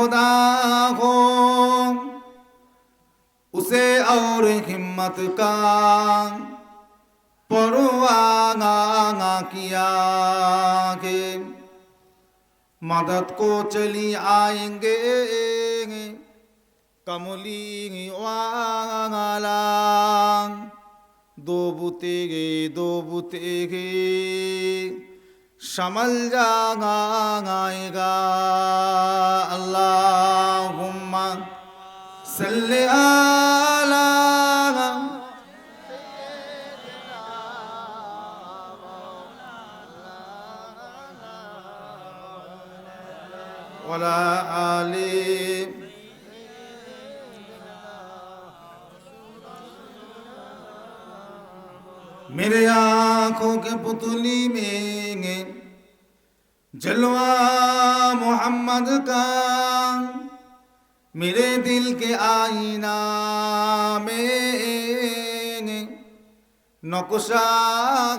खुदा हो उसे और हिम्मत का परवाना किया के मदद को चली आएंगे कमली वाला दो बुतेगे शमल जाएगा अल्लाहुम्मा सल्ली अला वला आली मेरे आँखों के पुतली में जलवा मोहम्मद का मेरे दिल के आईना में नक्शा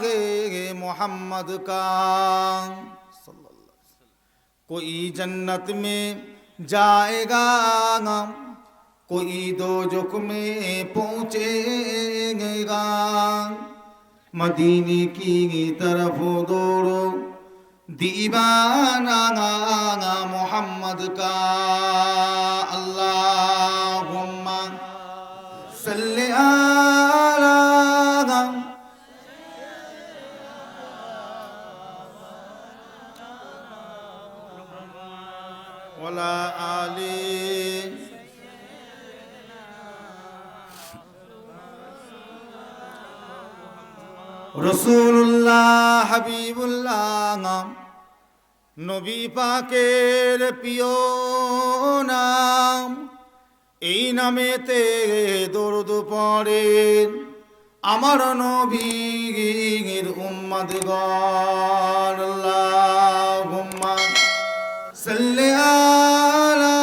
गे मोहम्मद का कोई जन्नत में जाएगा कोई दोजख में पहुँचेगा मदीने की तरफ दौड़ो दीवाना मोहम्मद का अल्लाहुम्मा सल्ली अला वला आली रसूलुल्लाह हबीबुल्लाह नबी पाकेर प्रिय नाम এই নামেতে দরুদ পড়েন আমার নবীর উম্মতগণ আল্লাহুম্মা সাল্লি আলা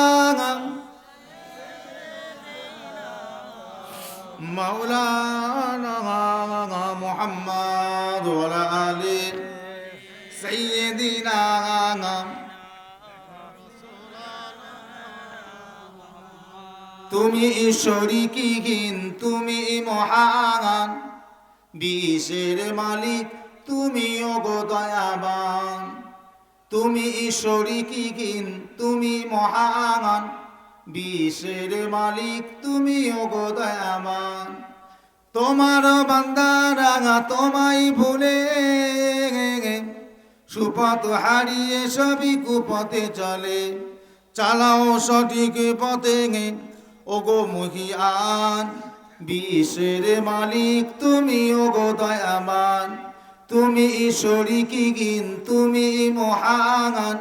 মাওলানা মুহাম্মদ ওয়া আলা আলি সাইয়্যিদিনা তুমি ঈশ্বরী কিন তুমি মহান বিশ্বের মালিক তুমি ওগো দয়াবান তুমি ঈশ্বরী কিন তুমি মহান বিশ্বের মালিক তুমি ওগো দয়াবান তোমার বান্দারা তোমায় ভুলে সুপথ হারিয়ে সবই কুপথে চলে চালাও সঠিক পথে ওগো মহিয়ান বিশ্বের মালিক তুমি ওগো দয়াবান তুমি ঈশ্বরী কিন তুমি মহান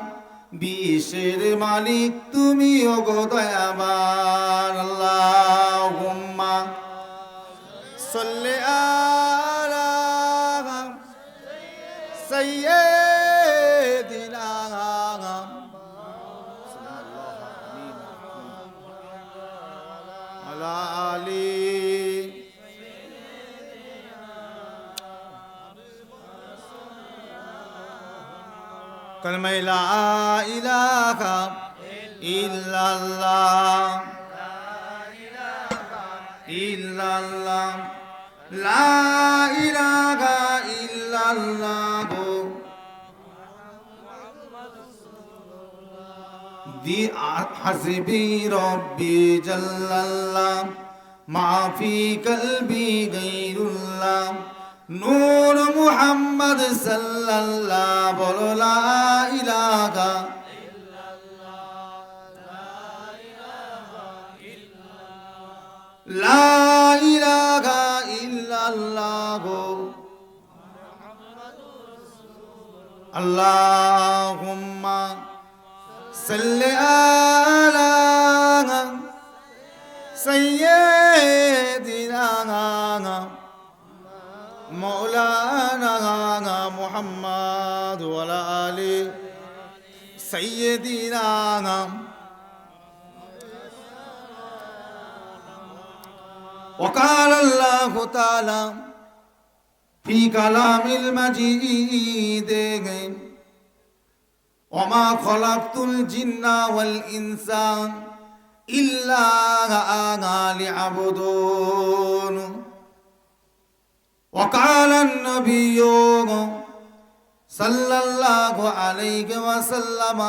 বিশ্বের মালিক তুমি ওগো দয়াবান আল্লাহুম্মা সাল্লি আলা সাইয়্যিদিনা कलमा ला इलाहा इल्लल्लाह इल्लल्लाह ला इलाहा इल्लल्लाह दी हस्बी रब्बी जल्लल्लाह माफी कल्बी गैरुल्लाह नूर मुहम्मद सल्लल्लाह बोलो ला इलाहा ला इलाहा इल्लल्लाह अल्लाहुम्मा सल्ली अला सय्यिदिना मौलाना मुहम्मद व अला आलि सय्यिदिना وقال الله تعالى في كلام المجيد ওমা খলাকতুল জিন্না ওয়াল ইনসা ইল্লা লিয়াবুদুন। وقال النبي صلى الله عليه وسلم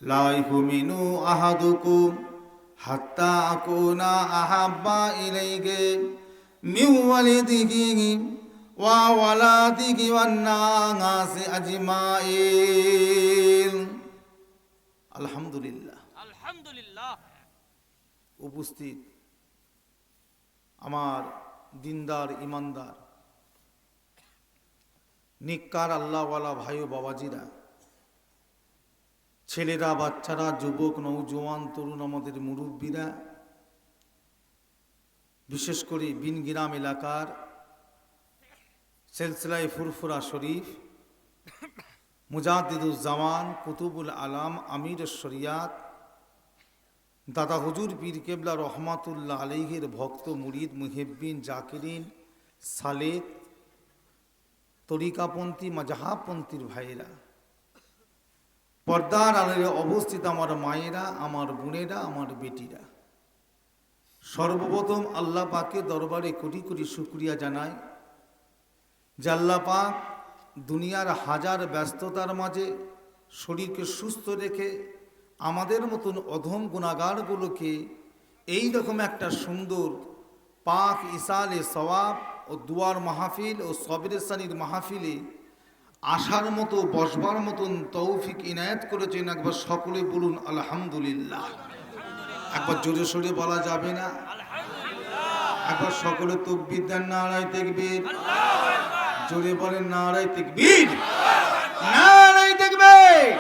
لا يؤمن أحدكم حتى أكون أحب إليه من والده وولده والناس أجمعين। আলহামদুলিল্লাহ। আলহামদুলিল্লাহ। উপস্থিত আমার দিনদার ইমানদার নিক্কার আল্লাহওয়ালা ভাই ও বাবাজিরা, ছেলেরা, বাচ্চারা, যুবক, নৌজওয়ান, তরুণ, আমাদের মুরব্বীরা, বিশেষ করে বিনগ্রাম এলাকার সিলসিলায়ে ফুরফুরা শরীফ মুজাদ্দিদুজ্জামান কুতুবুল আলাম আমির শরিয়াত দাদা হুজুর পীর কেবলা রহমাতুল্লাহ আলাইহির ভক্ত মুরিদ মুহিব্বিন জাকিরিন সালেক তরিকাপন্থী মাযহাবপন্থীর ভাইয়েরা, পর্দার আড়ালে অবস্থিত আমার মায়েরা, আমার বোনেরা, আমার বেটিরা, সর্বপ্রথম আল্লাহ পাকের দরবারে কোটি কোটি শুকরিয়া জানাই যে আল্লাহ পাক দুনিয়ার হাজার ব্যস্ততার মাঝে শরীরকে সুস্থ রেখে আমাদের মতন অধম গুনাহগারগুলোকে এই রকম একটা সুন্দর পাক ইসালে সওয়াব ও দুয়ার মাহফিল ও সবরে সানির মাহফিলে আসার মতো, বসবার মতন তৌফিক ইনায়েত করেছেন। একবার সকলে বলুন আলহামদুলিল্লাহ। একবার জোরে সোরে বলা যাবে না? একবার সকলে তাকবীর দেন, নারায়ে তাকবীর। জোরে বলেন নারায়ে তাকবীর, নারায়ে তাকবীর।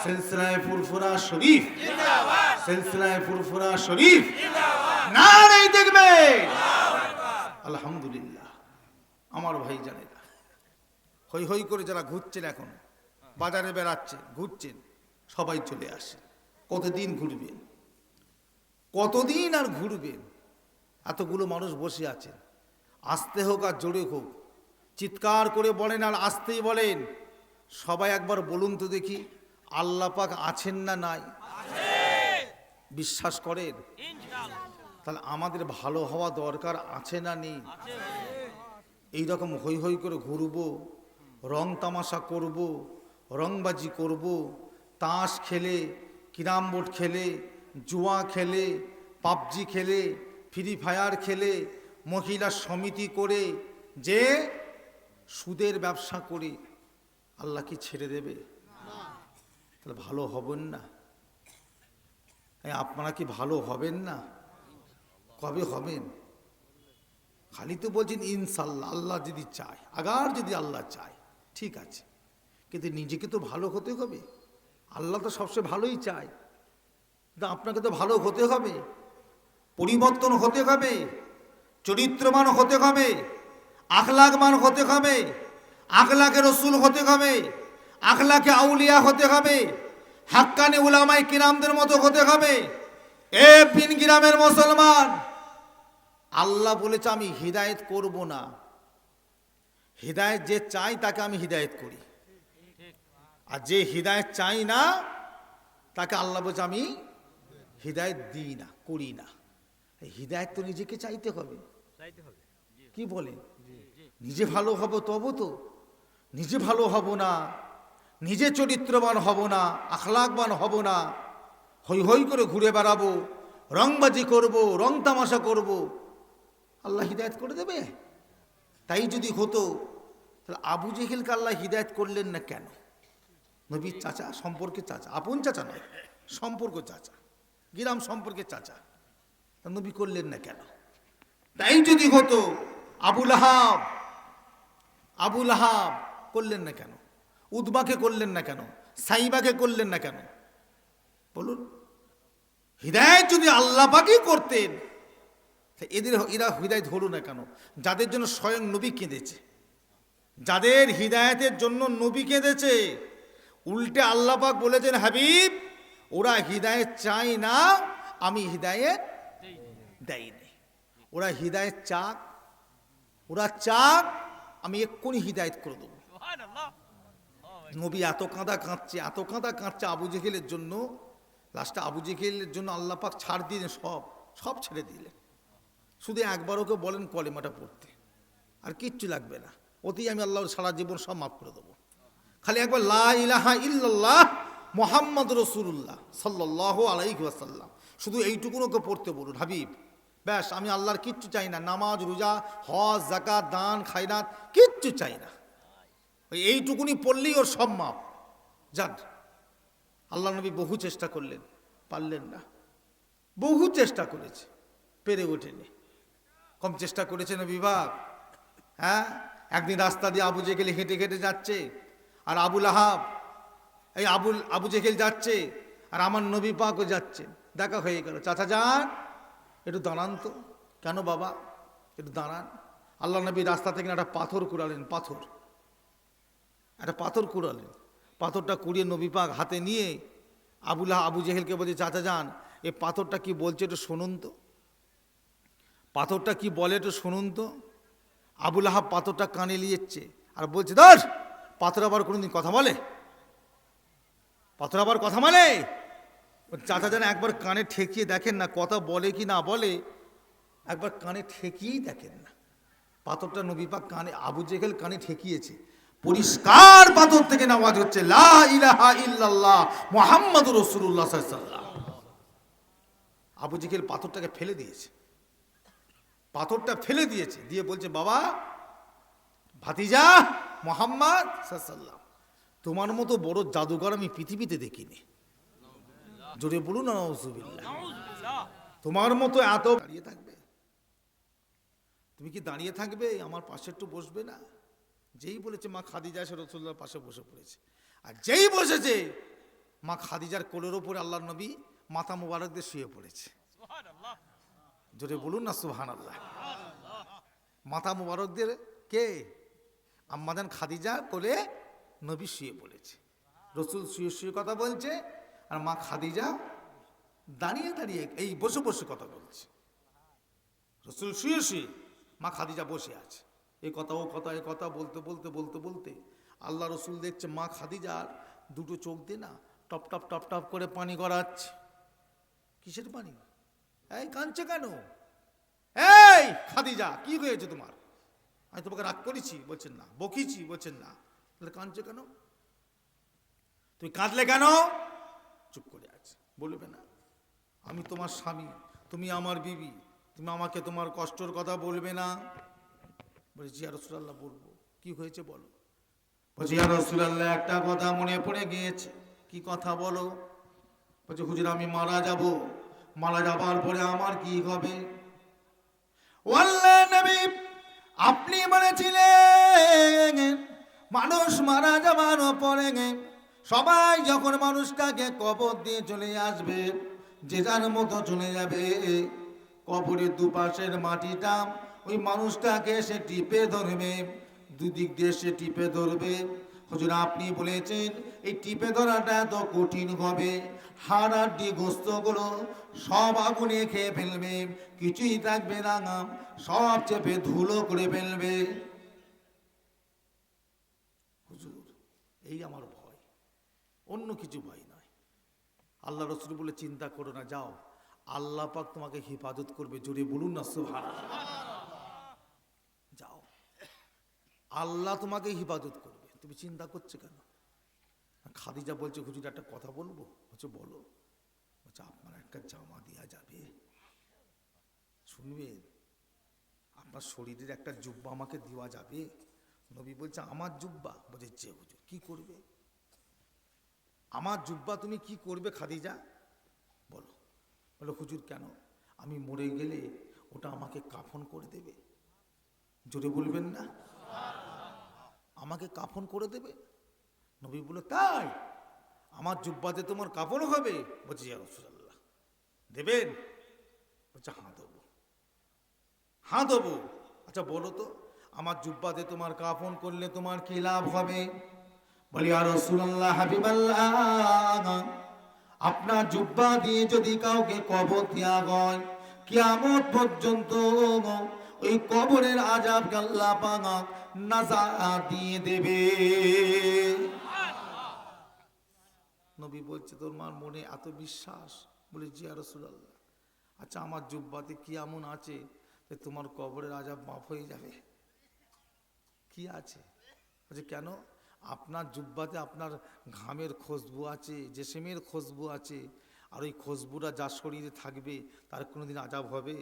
সিলসিলায়ে ফুরফুরা শরীফ জিন্দাবাদ, সিলসিলায়ে ফুরফুরা শরীফ জিন্দাবাদ, নারায়ে তাকবীর। আলহামদুলিল্লাহ। আমার ভাই জানেরা, হই হই করে যারা ঘুরছেন, এখন বাজারে বেড়াচ্ছেন, ঘুরছেন, সবাই চলে আসে। কতদিন ঘুরবেন? কতদিন আর ঘুরবেন? এতগুলো মানুষ বসে আছেন। আস্তে হোক আর জোরে হোক, চিৎকার করে বলেন আর আস্তেই বলেন, সবাই একবার বলুন তো দেখি, আল্লাহ পাক আছেন না নাই? বিশ্বাস করেন? তাহলে আমাদের ভালো হওয়া দরকার আছে না নেই? এইরকম হই হই করে ঘুরবো, রং তামাশা করব, রংবাজি করব, তাস খেলে, ক্যারাম বোর্ড খেলে, জুয়া খেলে, পাবজি খেলে, ফ্রি ফায়ার খেলে, মহিলা সমিতি করে, যে সুদের ব্যবসা করে আল্লাহ কি ছেড়ে দেবে? তাহলে ভালো হবেন না? আপনারা কি ভালো হবেন না? কবে হবেন? খালি তো বলছেন ইনশাল্লাহ, আল্লাহ যদি চায়, আগার যদি আল্লাহ চায়, ঠিক আছে, কিন্তু নিজেকে তো ভালো হতে হবে। আল্লাহ তো সবচেয়ে ভালোই চায়, কিন্তু আপনাকে তো ভালো হতে হবে, পরিবর্তন হতে হবে, চরিত্রবান হতে হবে, আখলাকমান হতে হবে, আখলাকে রসুল হতে হবে, আখলাকে আউলিয়া হতে হবে, হাক্কানি উলামায়ে কিরামদের মতো হতে হবে। এ বিনগ্রামের মুসলমান, আল্লাহ বলেছে আমি হিদায়েত করব না, হিদায়েত যে চাই তাকে আমি হিদায়েত করি, আর যে হিদায়েত চাই না তাকে আল্লাহ বলছে আমি হিদায়েত দিই না, করি না। হিদায়েত তো নিজেকে চাইতে হবে, কি বলেন? নিজে ভালো হব তবে তো। নিজে ভালো হব না, নিজে চরিত্রবান হব না, আখলাকবান হব না, হই হই করে ঘুরে বেড়াবো, রংবাজি করব, রং তামাশা করব, আল্লাহ হিদায়েত করে দেবে? তাই যদি হতো তাহলে আবু জেহেলকে আল্লাহ হিদায়েত করলেন না কেন? নবীর চাচা, সম্পর্কে চাচা, আপন চাচা নয়, সম্পর্ক চাচা, গ্রাম সম্পর্কে চাচা, নবী করলেন না কেন? তাই যদি হতো আবুল আহাব করলেন না কেন? উদবাকে করলেন না কেন? সাইবাকে করলেন না কেন? বলুন। হিদায়েত যদি আল্লাহ পাকই করতেন, এরা হিদায়েত হলো না কেন? যাদের জন্য স্বয়ং নবী কেঁদেছে, যাদের হিদায়েতের জন্য নবী কেঁদেছে, উল্টে আল্লাহ পাক বলেছেন হাবিব ওরা হিদায়েত চায় না, আমি হিদায়েত দেইনি। ওরা হিদায়েত চাক, ওরা চাক, আমি এক্ষুনি হিদায়েত করে দেবো। নবী এত কাঁদছে আবু জেহেলের জন্য। লাস্টে আবু জেহেলের জন্য আল্লাহ পাক ছাড় দিলেন, সব ছেড়ে দিলেন। শুধু একবার ওকে বলেন কলেমাটা পড়তে, আর কিচ্ছু লাগবে না, ওতেই আমি আল্লাহর সারা জীবন সব মাফ করে দেবো। খালি একবার লা ইলাহা ইল্লাল্লাহ মুহাম্মদ রাসূলুল্লাহ সাল্লাল্লাহু আলাইহি ওয়াসাল্লাম, শুধু এইটুকুন ওকে পড়তে বলুন হাবিব। ব্যাস, আমি আল্লাহর কিচ্ছু চাই না, নামাজ রোজা হজ যাকাত দান খায়রাত কিচ্ছু চাই না, ওই এইটুকুনি পড়লেই ওর সব মাপ। যান, আল্লাহ নবী বহু চেষ্টা করলেন, পারলেন না। বহু চেষ্টা করেছে, পেরে ওঠেনি। কম চেষ্টা করেছে নবী পাক? হ্যাঁ, একদিন রাস্তা দিয়ে আবু জেহেল হেঁটে হেঁটে যাচ্ছে, আর আবুল আহাব এই আবু জেহেল যাচ্ছে, আর আমার নবী পাকও যাচ্ছে। দেখা হয়ে গেল, চাচা যান একটু দাঁড়ান তো। কেন বাবা? একটু দাঁড়ান। আল্লাহ নবী রাস্তা থেকে একটা পাথর কুড়ালেন, একটা পাথর কুড়ালেন। পাথরটা কুড়িয়ে নবী পাক হাতে নিয়ে আবু জেহেলকে বলছে, চাচা যান এই পাথরটা কি বলছে একটু শুনুন তো, পাথরটা কি বলে একটু শুনুন তো। আবুল আহাব পাথরটা কানে নিয়েছে আর বলছে, ধর, পাথর আবার কোনোদিন কথা বলে? পাথর আবার কথা বলে? চাচা যান একবার কানে ঠেকিয়ে দেখেন না, কথা বলে কি না বলে, একবার কানে ঠেকিয়েই দেখেন না। পাথরটা নবী পাক কানে, আবু জেহেল কানে ঠেকিয়েছে, পরিষ্কার পাথর থেকে আওয়াজ হচ্ছে লা ইলাহা ইল্লাল্লাহ মুহাম্মাদুর রাসূলুল্লাহ সাল্লাল্লাহু আলাইহি ওয়াসাল্লাম। আবু জেহেল পাথরটাকে ফেলে দিয়েছে, পাথরটা ফেলে দিয়েছে, দিয়ে বলছে, বাবা ভাতিজা মুহাম্মদ সাল্লাল্লাহু আলাইহি ওয়াসাল্লাম, তোমার মতো বড় জাদুকর আমি পৃথিবীতে দেখিনি। জোরে বলুন না নাউযুবিল্লাহ। তোমার মতো এত দাঁড়িয়ে থাকবে? তুমি কি দাঁড়িয়ে থাকবে? আমার পাশে একটু বসবে না? যেই বলেছে মা খাদিজা এসে রাসূলুল্লাহর পাশে বসে পড়েছে, আর যেই বসেছে মা খাদিজার কোলের ওপরে আল্লাহর নবী মাথা মোবারক দিয়ে শুয়ে পড়েছে। জোরে বলুন না সুবহানাল্লাহ। মাথা মোবারক দিয়ে কে? আম্মাজান খাদিজা কোলে নবী শুয়ে পড়েছে। রসুল শুয়ে শুয়ে কথা বলছে, আর মা খাদিজা দাঁড়িয়ে দাঁড়িয়ে এই বসে বসে কথা বলছে। রসুল শুয়ে শুয়ে, মা খাদিজা বসে আছে। এই কথা ও কথা, এই কথা বলতে বলতে বলতে বলতে আল্লাহ রসুল দেখছে মা খাদিজার দুটো চোখ দিয়ে না টপ টপ টপ টপ করে পানি গড়াচ্ছে। কিসের পানি? এই কাঁদছে কেন? এই খাদিজা কি হয়েছে তোমার? আমি তোমাকে রাগ করেছি? বলছেন না। বকিছি? বলছেন না। তাহলে কাঁদছে কেন? তুমি কাঁদলে কেন? চুপ করে আছে, বলবে না। আমি তোমার স্বামী, তুমি আমার বিবি, তুমি আমাকে তোমার কষ্টের কথা বলবে না? বলে, জি ইয়া রাসূলুল্লাহ বলবো। কি হয়েছে বলো? বলছে, ইয়া রাসূলুল্লাহ একটা কথা মনে পড়ে গিয়েছে। কি কথা বলো? বলছে, হুজুর আমি মারা যাব, মারা যাবার পরে আমার কি হবে? আল্লাহর নবী আপনি বলেছিলেন মানুষ মারা যাবার পরে সবাই যখন মানুষটাকে কবর দিয়ে চলে আসবে, যে যার মতো চলে যাবে, কবরের দুপাশের মাটিটা ওই মানুষটাকে সে টিপে ধরবে, দুদিক দিয়ে সে টিপে ধরবে। হুজুর আপনি বলেছেন এই টিপে ধরাটা এত কঠিন হবে, হাড় হাড্ডি গোস্তগুলো সব আগুনে খেয়ে ফেলবে, কিছুই থাকবে না, সব চেপে ধুলো করে ফেলবে। হুজুর এই আমার ভয়, অন্য কিছু ভয় নয়। আল্লাহ রসুল বলে, চিন্তা করো না, যাও, আল্লাহ পাক তোমাকে হেফাজত করবে। জোরে বলুন না সুবহানাল্লাহ। যাও, আল্লাহ তোমাকে হেফাজত করবে, তুমি চিন্তা করছো কেন? খাদিজা বলছে, হুজুর একটা কথা বলবো। বলছে, বলো। বলছে, আপনার একটা জামা দেওয়া যাবে? শুনবেন, আপনার শরীরের একটা জুব্বা আমাকে দেওয়া যাবে? নবী বলছে, আমার জুব্বা? বলছে, যে হুজুর কি করবে? আমার জুব্বা তুমি কি করবে খাদিজা? বলো। বলো, হুজুর কেন? আমি মরে গেলে ওটা আমাকে কাফন করে দেবে। জোরে বলবেন না, আমাকে কাফন করে দেবে। নবী বলে, তাই? আমার জুব্বাতে তোমার কাফন হবে? বলছে, ইয়া রাসূলুল্লাহ দেবেন? বলছে, হ্যাঁ দেবো, হ্যাঁ দেবো। আচ্ছা বলো তো, আমার জুব্বাতে তোমার কাফন করলে তোমার কি লাভ হবে? বলি, ইয়া রাসূলুল্লাহ হাবিবাল্লাহ, আপনার জুব্বা দিয়ে যদি কাউকে কবর দেয়া হয়, কিয়ামত পর্যন্ত ওই কবরের আযাবকে আল্লাহ পাক নাজাত দিয়ে দেবে। নবী বলছে তোমার মনে এত বিশ্বাস? বলে জি ইয়া রাসূলুল্লাহ। আচ্ছা আমার জুব্বাতে কি এমন আছে যে তোমার কবরের আযাব মাফ হয়ে যাবে? কি আছে? বলছে কেন? আপনার জুব্বাতে আপনার ঘামের খুশবু আছে, জেসেমের খুশবু আছে, আর ওই খুশবুটা যার শরীরে থাকবে তার কোনোদিন আযাব হবে?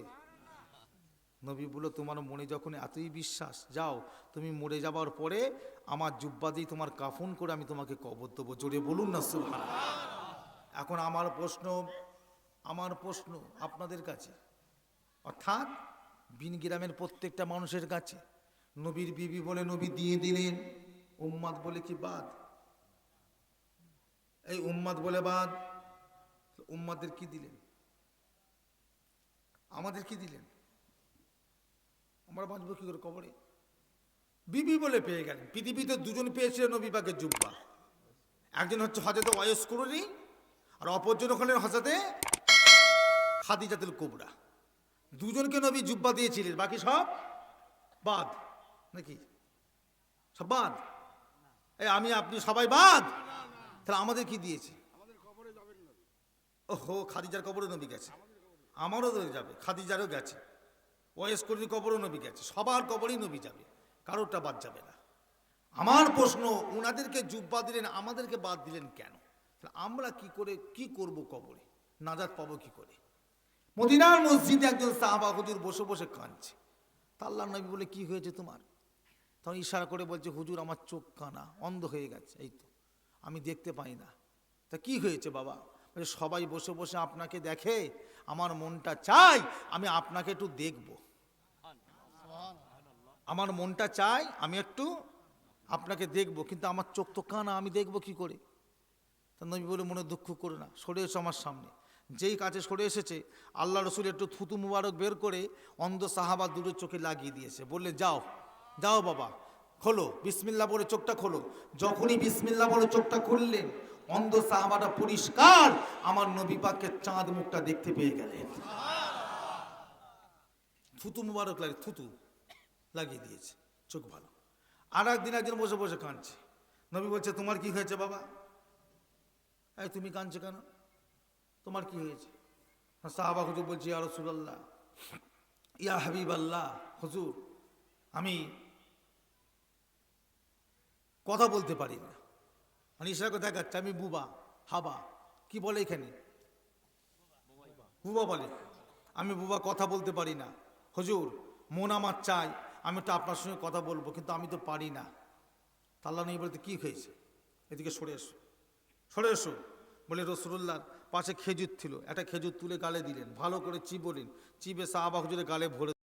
নবী বলল তোমার মনে যখন এতই বিশ্বাস, যাও তুমি মরে যাবার পরে আমার জুব্বা দিয়ে তোমার কাফন করে আমি তোমাকে কবর দেবো। জোরে বলুন না সুবহানাল্লাহ। এখন আমার প্রশ্ন আপনাদের কাছে, অর্থাৎ বিন গ্রামের প্রত্যেকটা মানুষের কাছে, নবীর বিবি বলে নবী দিয়ে দিলেন, উম্মাদ বলে কি বাদ? এই উম্মাদ বলে বাদ, উম্মাদের কি দিলেন? আমাদের কি দিলেন? আমরা বাঁচবো কি করে কবরে? বিবি বলে পেয়ে গেলেন। পৃথিবীতে দুজন পেয়েছিলেন নবী পাকের জুব্বা, একজন হচ্ছে হযরত ওয়াইস কুরনি, আর অপরজন হলেন হযরতে খাদিজাতুল কুবরা। দুজনকে নবী জুব্বা দিয়েছিলেন, বাকি সব বাদ নাকি? সব বাদ? এই আমি আপনি সবাই বাদ? তাহলে আমাদের কি দিয়েছে? ওহো, খাদিজার কবরে নবী গেছে, আমারও তো যাবে, খাদিজারও গেছে, ওয়াইস কুরনির কবরও নবী গেছে, সবার কবরেই নবী যাবে, কারোরটা বাদ যাবে না। আমার প্রশ্ন, উনাদেরকে জুব্বা দিলেন, আমাদেরকে বাদ দিলেন কেন? আমরা কি করে কি করব কবরে? নাজাত পাবো কি করে? মদিনার মসজিদে একজন সাহাবা হুজুর বসে বসে কাঁদছে। তা আল্লাহর নবী বলে কি হয়েছে তোমার? তখন ইশারা করে বলছে হুজুর আমার চোখ কানা, অন্ধ হয়ে গেছে, এই তো আমি দেখতে পাই না। তা কি হয়েছে বাবা? বলে সবাই বসে বসে আপনাকে দেখে, আমার মনটা চাই আমি আপনাকে একটু দেখব, আমার মনটা চাই আমি একটু আপনাকে দেখব, কিন্তু আমার চোখ তো কানা, আমি দেখব কি করে? তা নবী বলে মনে দুঃখ করে না, সরে এসো আমার সামনে। যেই কাছে সরে এসেছে, আল্লাহ রসুল একটু থুতু মুবারক বের করে অন্ধ সাহাবা দুটো চোখে লাগিয়ে দিয়েছে, বললে যাও যাও বাবা খোলো, বিসমিল্লাহ বলে চোখটা খোলো। যখনই বিসমিল্লাহ বলে চোখটা খুললেন, অন্ধ সাহাবাটা পরিষ্কার আমার নবী পাকের চাঁদ মুখটা দেখতে পেয়ে গেলেন। থুতু মুবারক লাগে, থুতু লাগিয়ে দিয়েছে, চোখ ভালো। আর একদিন একজন বসে বসে কাঁদছে, নবী বলছে তোমার কি হয়েছে বাবা? এই তুমি কাঁদছো কেন, তোমার কি হয়েছে? সাহাবা হুজুর বলছে ইয়া রাসূলুল্লাহ, ইয়া হাবিবাল্লাহ, হুজুর আমি কথা বলতে পারি না। মানে ইশারা দেখাচ্ছে আমি বুবা, হাবা কি বলে এখানে, বুবা বলে, আমি বুবা, কথা বলতে পারি না। হুজুর মন আমার চাই আমি তো আপনার সঙ্গে কথা বলবো, কিন্তু আমি তো পারি না। আল্লাহ নবী বলতে কি হয়েছে, এদিকে সরে এসো, সরে এসো। বলে রাসূলুল্লাহর পাশে খেজুর ছিল, একটা খেজুর তুলে গালে দিলেন, ভালো করে চিবোলেন, চিবে সাহাবা হুজুরের গালে ভরে